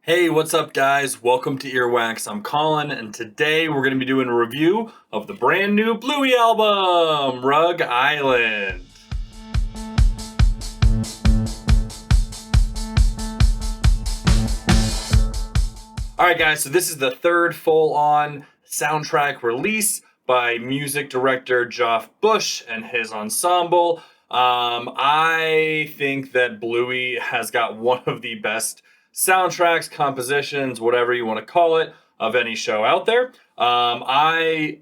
Hey, what's up, guys? Welcome to Earwax. I'm Colin, and today we're going to be doing a review of the brand new Bluey album, Rug Island. Alright, guys, so this is the third full on soundtrack release by music director Joff Bush and his ensemble. I think that Bluey has got one of the best soundtracks, compositions, whatever you want to call it, of any show out there. I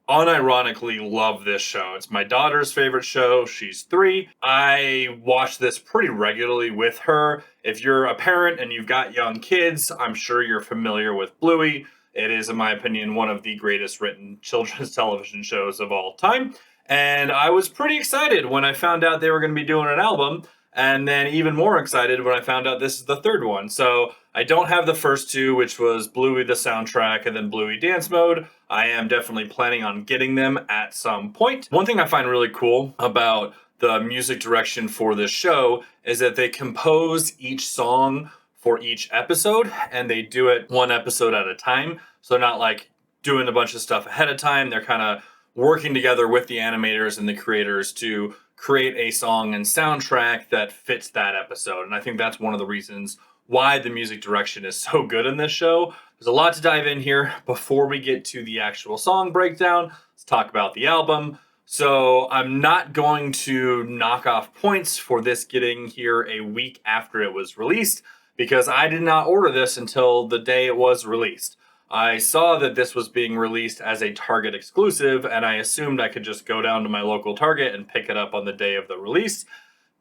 unironically love this show. It's my daughter's favorite show. She's 3. I watch this pretty regularly with her. If you're a parent and you've got young kids, I'm sure you're familiar with Bluey. It is, in my opinion, one of the greatest written children's television shows of all time. And I was pretty excited when I found out they were going to be doing an album. And then even more excited when I found out this is the third one. So I don't have the first two, which was Bluey the soundtrack and then Bluey Dance Mode. I am definitely planning on getting them at some point. One thing I find really cool about the music direction for this show is that they compose each song for each episode, and they do it one episode at a time. So they're not like doing a bunch of stuff ahead of time. They're kind of working together with the animators and the creators to create a song and soundtrack that fits that episode. And I think that's one of the reasons why the music direction is so good in this show. There's a lot to dive in here. Before we get to the actual song breakdown, let's talk about the album. So I'm not going to knock off points for this getting here a week after it was released, because I did not order this until the day it was released. I saw that this was being released as a Target exclusive, and I assumed I could just go down to my local Target and pick it up on the day of the release.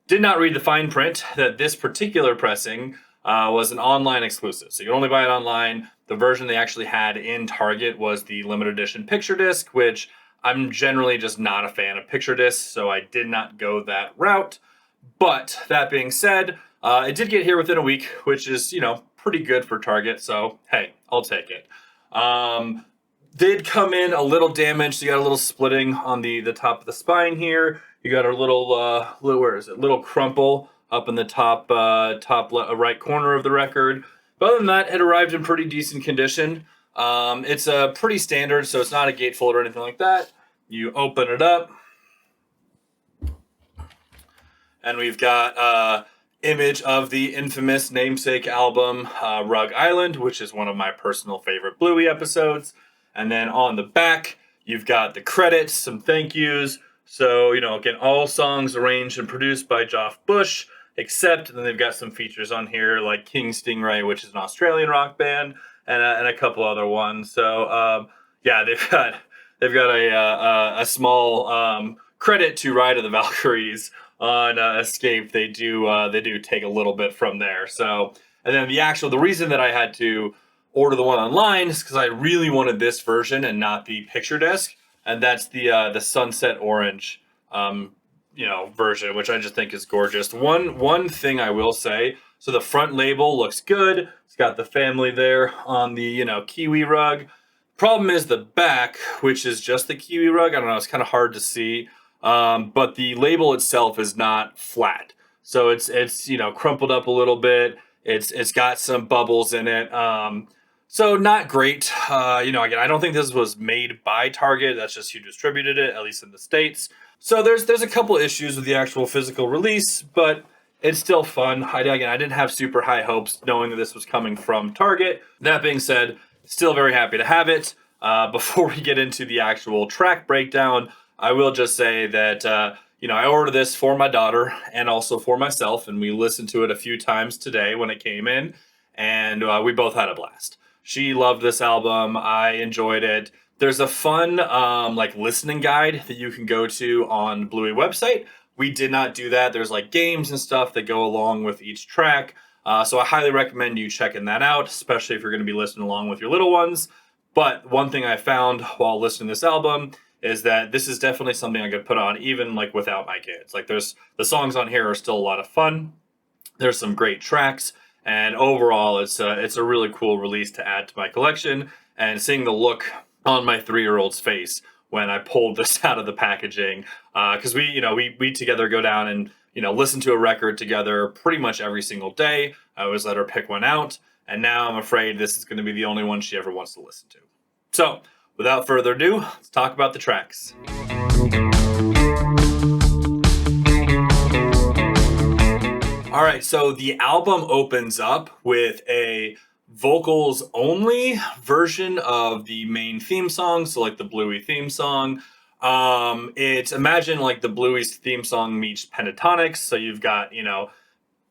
Did not read the fine print that this particular pressing was an online exclusive. So you can only buy it online. The version they actually had in Target was the limited edition picture disc, which I'm generally just not a fan of picture discs, so I did not go that route. But that being said, it did get here within a week, which is, pretty good for Target. So, hey, I'll take it. Did come in a little damaged. So you got a little splitting on the top of the spine here. You got a little crumple up in the top right corner of the record. But other than that, it arrived in pretty decent condition. It's a pretty standard, so it's not a gatefold or anything like that. You open it up, and we've got image of the infamous namesake album, Rug Island, which is one of my personal favorite Bluey episodes. And then on the back, you've got the credits, some thank yous. So, again, all songs arranged and produced by Joff Bush, except then they've got some features on here like King Stingray, which is an Australian rock band, and a couple other ones. So, yeah, they've got a small credit to Ride of the Valkyries on Escape. They do take a little bit from there. So, and then the reason that I had to order the one online is because I really wanted this version and not the picture disc, and that's the Sunset Orange version, which I just think is gorgeous. One thing I will say, so the front label looks good. It's got the family there on the kiwi rug. Problem is the back, which is just the kiwi rug. I don't know, it's kind of hard to see. But the label itself is not flat. So it's crumpled up a little bit. It's got some bubbles in it. So not great. Again, I don't think this was made by Target. That's just who distributed it, at least in the States. So there's a couple issues with the actual physical release, but it's still fun. I didn't have super high hopes knowing that this was coming from Target. That being said, still very happy to have it. Before we get into the actual track breakdown, I will just say that, I ordered this for my daughter and also for myself, and we listened to it a few times today when it came in, and we both had a blast. She loved this album. I enjoyed it. There's a fun, listening guide that you can go to on Bluey website. We did not do that. There's games and stuff that go along with each track. So I highly recommend you checking that out, especially if you're going to be listening along with your little ones. But one thing I found while listening to this album is that this is definitely something I could put on even without my kids. There's the songs on here are still a lot of fun. There's some great tracks, and overall it's a really cool release to add to my collection. And seeing the look on my 3-year-old's face when I pulled this out of the packaging, because we together go down and listen to a record together pretty much every single day. I always let her pick one out. And now I'm afraid this is going to be the only one she ever wants to listen to. So, without further ado, let's talk about the tracks. All right, so the album opens up with a vocals only version of the main theme song, so like the Bluey theme song. It's imagine like the Bluey's theme song meets pentatonics, so you've got,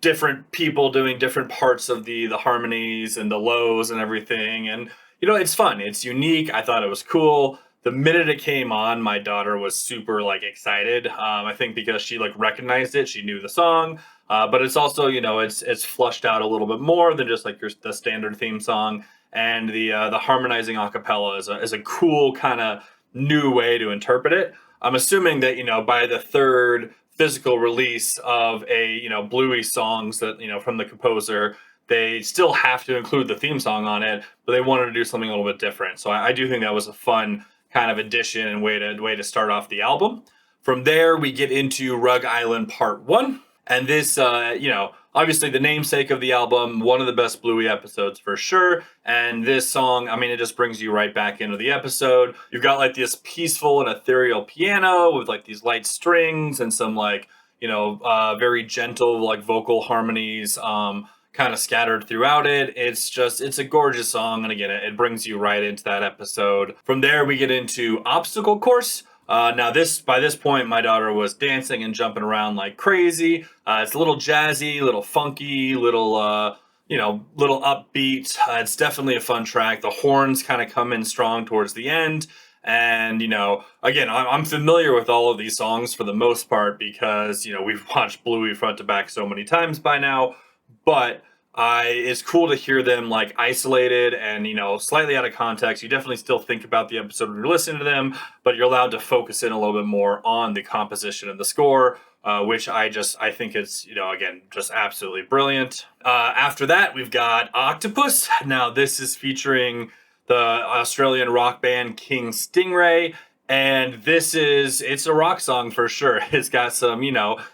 different people doing different parts of the harmonies and the lows and everything, and it's fun, it's unique. I thought it was cool. The minute it came on, my daughter was super like excited. I think because she like recognized it, she knew the song. But it's also, it's flushed out a little bit more than just like the standard theme song, and the harmonizing acapella is a cool kind of new way to interpret it. I'm assuming that by the third physical release of a Bluey songs that from the composer, they still have to include the theme song on it, but they wanted to do something a little bit different. So I do think that was a fun kind of addition and way to start off the album. From there, we get into Rug Island Part 1. And this, obviously the namesake of the album, one of the best Bluey episodes for sure. And this song, I mean, it just brings you right back into the episode. You've got like this peaceful and ethereal piano with like these light strings and some like, very gentle like vocal harmonies kind of scattered throughout it. It's a gorgeous song. And again, it brings you right into that episode. From there, we get into Obstacle Course. Now, by this point, my daughter was dancing and jumping around like crazy. It's a little jazzy, little funky, little upbeat. It's definitely a fun track. The horns kind of come in strong towards the end. And, again, I'm familiar with all of these songs for the most part because, we've watched Bluey front to back so many times by now. But it's cool to hear them like isolated and slightly out of context. You definitely still think about the episode when you're listening to them, but you're allowed to focus in a little bit more on the composition and the score, which I think it's again just absolutely brilliant. After that, we've got Octopus. Now this is featuring the Australian rock band King Stingray. And it's a rock song for sure. It's got some,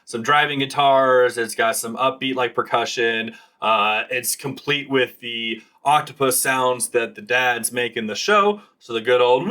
some driving guitars. It's got some upbeat like percussion. It's complete with the octopus sounds that the dads make in the show. So the good old,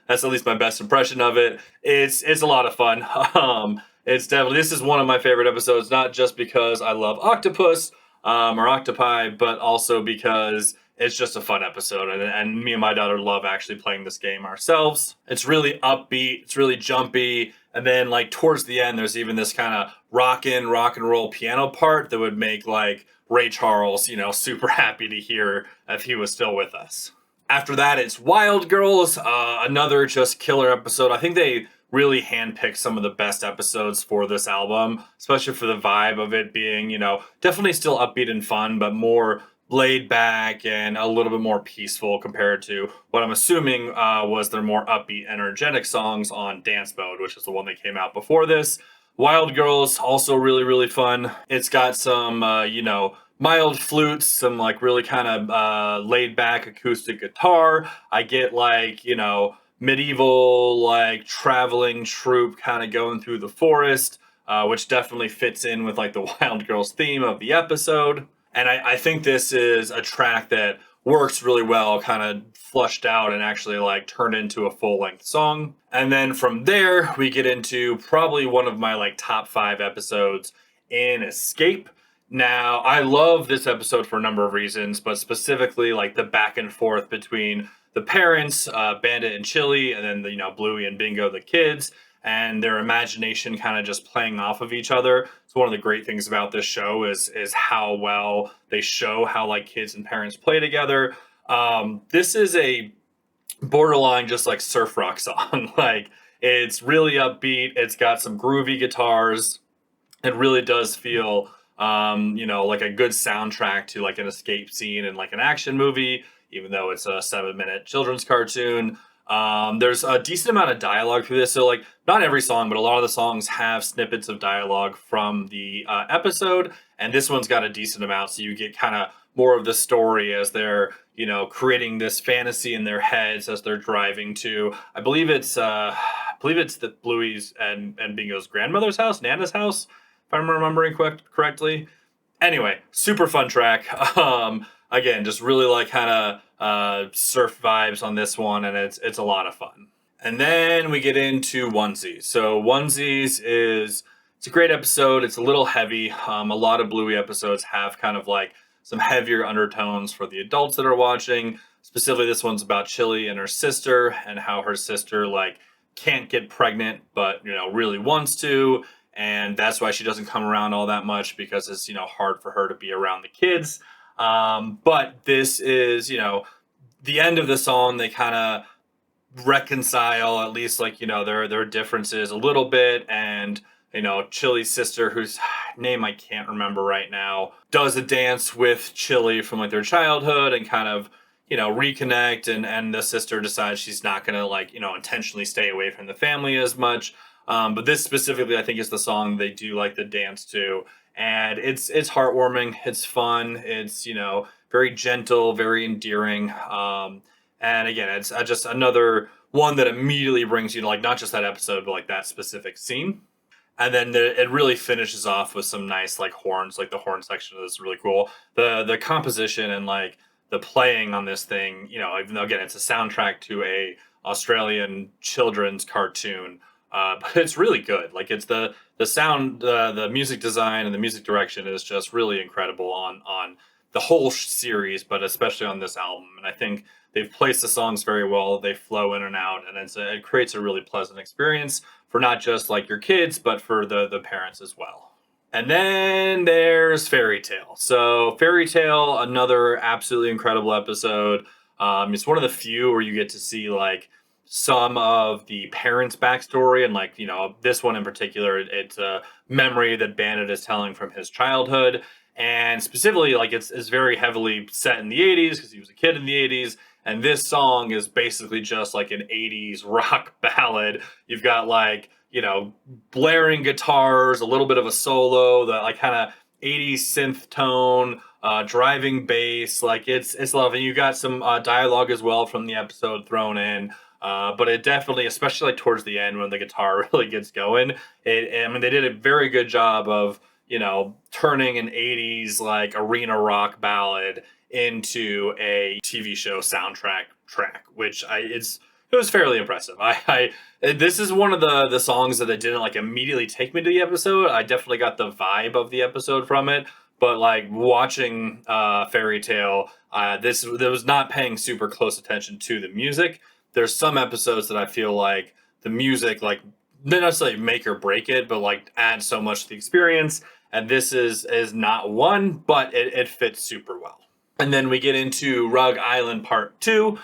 that's at least my best impression of it. It's a lot of fun. This is one of my favorite episodes, not just because I love octopus, or octopi, but also because it's just a fun episode, and me and my daughter love actually playing this game ourselves. It's really upbeat, it's really jumpy, and then like towards the end, there's even this kind of rock and roll piano part that would make like Ray Charles, super happy to hear if he was still with us. After that, it's Wild Girls, another just killer episode. I think they really handpicked some of the best episodes for this album, especially for the vibe of it being, definitely still upbeat and fun, but more laid back and a little bit more peaceful compared to what I'm assuming was their more upbeat, energetic songs on Dance Mode, which is the one that came out before this. Wild Girls, also really, really fun. It's got some, mild flutes, some like really kind of laid back acoustic guitar. I get like, medieval like traveling troupe kind of going through the forest, which definitely fits in with like the Wild Girls theme of the episode. And I think this is a track that works really well, kind of flushed out and actually like turned into a full-length song. And then from there, we get into probably one of my like top 5 episodes in Escape. Now, I love this episode for a number of reasons, but specifically like the back and forth between the parents, Bandit and Chili, and then Bluey and Bingo, the kids, and their imagination kind of just playing off of each other. So one of the great things about this show is how well they show how like kids and parents play together. This is a borderline just like surf rock song. Like it's really upbeat. It's got some groovy guitars. It really does feel like a good soundtrack to like an escape scene in like an action movie, even though it's a 7-minute children's cartoon. There's a decent amount of dialogue through this. So like not every song, but a lot of the songs have snippets of dialogue from the episode. And this one's got a decent amount. So you get kind of more of the story as they're, creating this fantasy in their heads as they're driving to, I believe it's the Bluey's and Bingo's grandmother's house, Nana's house, if I'm remembering correctly. Anyway, super fun track. Again, just really like kind of surf vibes on this one, and it's a lot of fun. And then we get into Onesies. So Onesies is it's a great episode. It's a little heavy. A lot of Bluey episodes have kind of like some heavier undertones for the adults that are watching. Specifically, this one's about Chili and her sister and how her sister like can't get pregnant, but really wants to, and that's why she doesn't come around all that much because it's hard for her to be around the kids. But this is the end of the song. They kind of reconcile at least like their differences a little bit, and Chili's sister, whose name I can't remember right now, does a dance with Chili from like their childhood and kind of reconnect, and the sister decides she's not gonna like intentionally stay away from the family as much. But this specifically I think is the song they do like the dance to, and it's heartwarming, it's fun, it's very gentle, very endearing. And again, it's just another one that immediately brings you to like not just that episode, but like that specific scene. And then it really finishes off with some nice like horns. Like the horn section of this is really cool. The composition and like the playing on this thing, even though again it's a soundtrack to a Australian children's cartoon, but it's really good. Like it's the sound, the music design, and the music direction is just really incredible on the whole series, but especially on this album. And I think they've placed the songs very well. They flow in and out, and it creates a really pleasant experience for not just like your kids, but for the parents as well. And then there's Fairy Tale. So Fairy Tale, another absolutely incredible episode. It's one of the few where you get to see like some of the parents' backstory, and like this one in particular, it's a memory that Bandit is telling from his childhood, and specifically like it's very heavily set in the 80s because he was a kid in the 80s. And this song is basically just like an 80s rock ballad. You've got like, blaring guitars, a little bit of a solo, the like kind of 80s synth tone, driving bass. Like it's lovely. You got some dialogue as well from the episode thrown in. But it definitely, especially like towards the end when the guitar really gets going, I mean, they did a very good job of, turning an 80s like arena rock ballad into a TV show soundtrack track, which it was fairly impressive. This is one of the songs that it didn't like immediately take me to the episode. I definitely got the vibe of the episode from it, but like watching Fairy Tale, there was not paying super close attention to the music. There's some episodes that I feel like the music like not necessarily make or break it, but like add so much to the experience. And this is not one, but it fits super well. And then we get into Rug Island Part 2.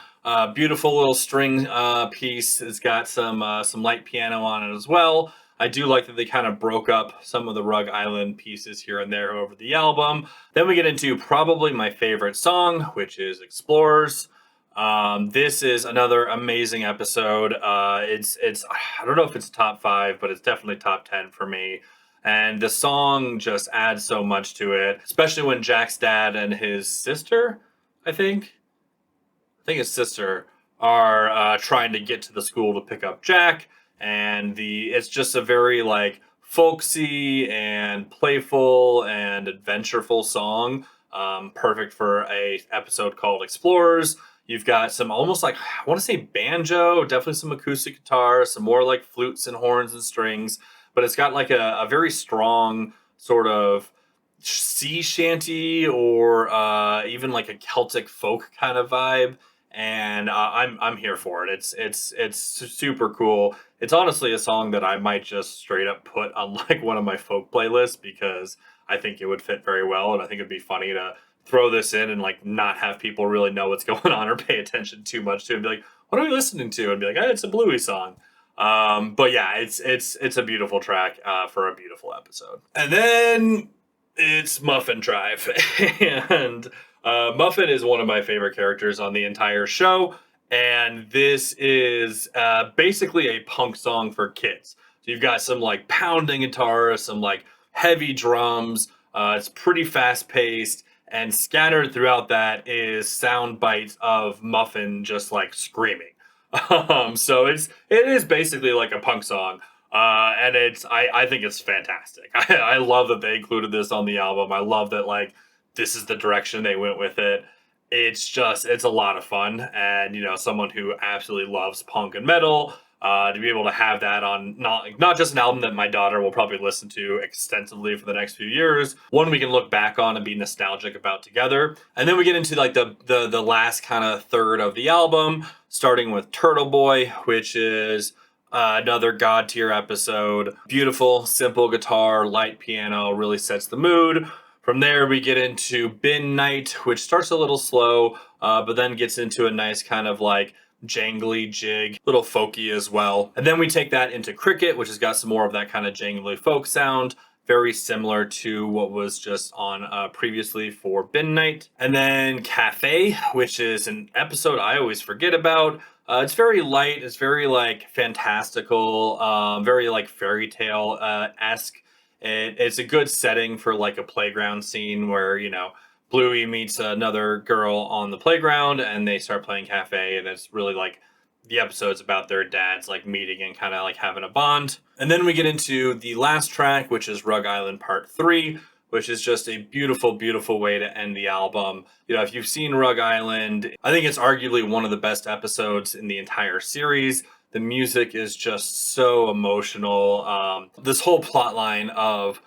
Beautiful little string piece. It's got some light piano on it as well. I do like that they kind of broke up some of the Rug Island pieces here and there over the album. Then we get into probably my favorite song, which is Explorers. This is another amazing episode. It's I don't know if it's top 5, but it's definitely top 10 for me. And the song just adds so much to it, especially when Jack's dad and his sister, I think his sister, are trying to get to the school to pick up Jack. And it's just a very like folksy and playful and adventureful song. Perfect for a episode called Explorers. You've got some almost like, I want to say banjo, definitely some acoustic guitar, some more like flutes and horns and strings. But it's got like a very strong sort of sea shanty or even like a Celtic folk kind of vibe, and I'm here for it. It's super cool. It's honestly a song that I might just straight up put on like one of my folk playlists because I think it would fit very well, and I think it'd be funny to throw this in and like not have people really know what's going on or pay attention too much to it and be like, what are we listening to? And be like, oh, it's a Bluey song. But yeah, it's a beautiful track for a beautiful episode. And then it's Muffin Drive. And Muffin is one of my favorite characters on the entire show. And this is basically a punk song for kids. So you've got some like pounding guitar, some like heavy drums. It's pretty fast paced. And scattered throughout that is sound bites of Muffin just like screaming. So it is basically like a punk song. And I think it's fantastic. I love that they included this on the album. I love that like this is the direction they went with it. It's a lot of fun, and someone who absolutely loves punk and metal, to be able to have that on not just an album that my daughter will probably listen to extensively for the next few years, one we can look back on and be nostalgic about together. And then we get into like the last kind of third of the album, starting with Turtle Boy, which is another god tier episode. Beautiful, simple guitar, light piano really sets the mood. From there, we get into Bin Night, which starts a little slow, but then gets into a nice kind of like jangly jig, little folky as well. And then we take that into Cricket, which has got some more of that kind of jangly folk sound, very similar to what was just on previously for Bin Night. And then Cafe, which is an episode I always forget about. It's very light, it's very like fantastical, very like fairy tale esque. It's a good setting for like a playground scene where Bluey meets another girl on the playground and they start playing Cafe, and it's really like the episode's about their dads like meeting and kind of like having a bond. And then we get into the last track, which is Rug Island Part 3, which is just a beautiful, beautiful way to end the album. If you've seen Rug Island, I think it's arguably one of the best episodes in the entire series. The music is just so emotional. This whole plot line of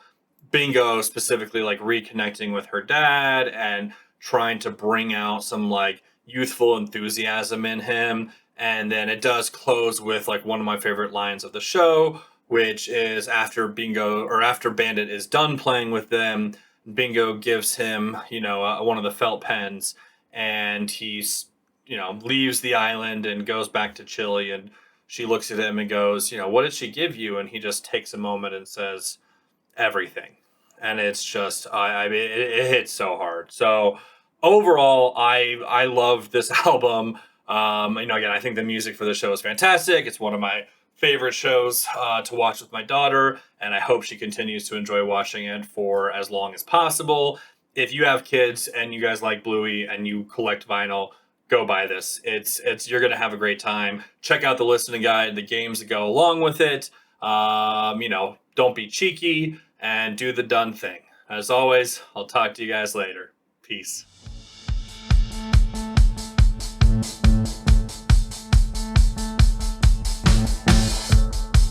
Bingo specifically like reconnecting with her dad and trying to bring out some like youthful enthusiasm in him. And then it does close with like one of my favorite lines of the show, which is after Bandit is done playing with them, Bingo gives him, one of the felt pens, and he's, leaves the island and goes back to Chile, and she looks at him and goes, what did she give you? And he just takes a moment and says, everything. And it's just, I mean, it hits so hard. So overall, I love this album. Again, I think the music for the show is fantastic. It's one of my favorite shows to watch with my daughter, and I hope she continues to enjoy watching it for as long as possible. If you have kids and you guys like Bluey and you collect vinyl, go buy this. You're gonna have a great time. Check out the listening guide, the games that go along with it. Don't be cheeky and do the done thing. As always, I'll talk to you guys later. Peace.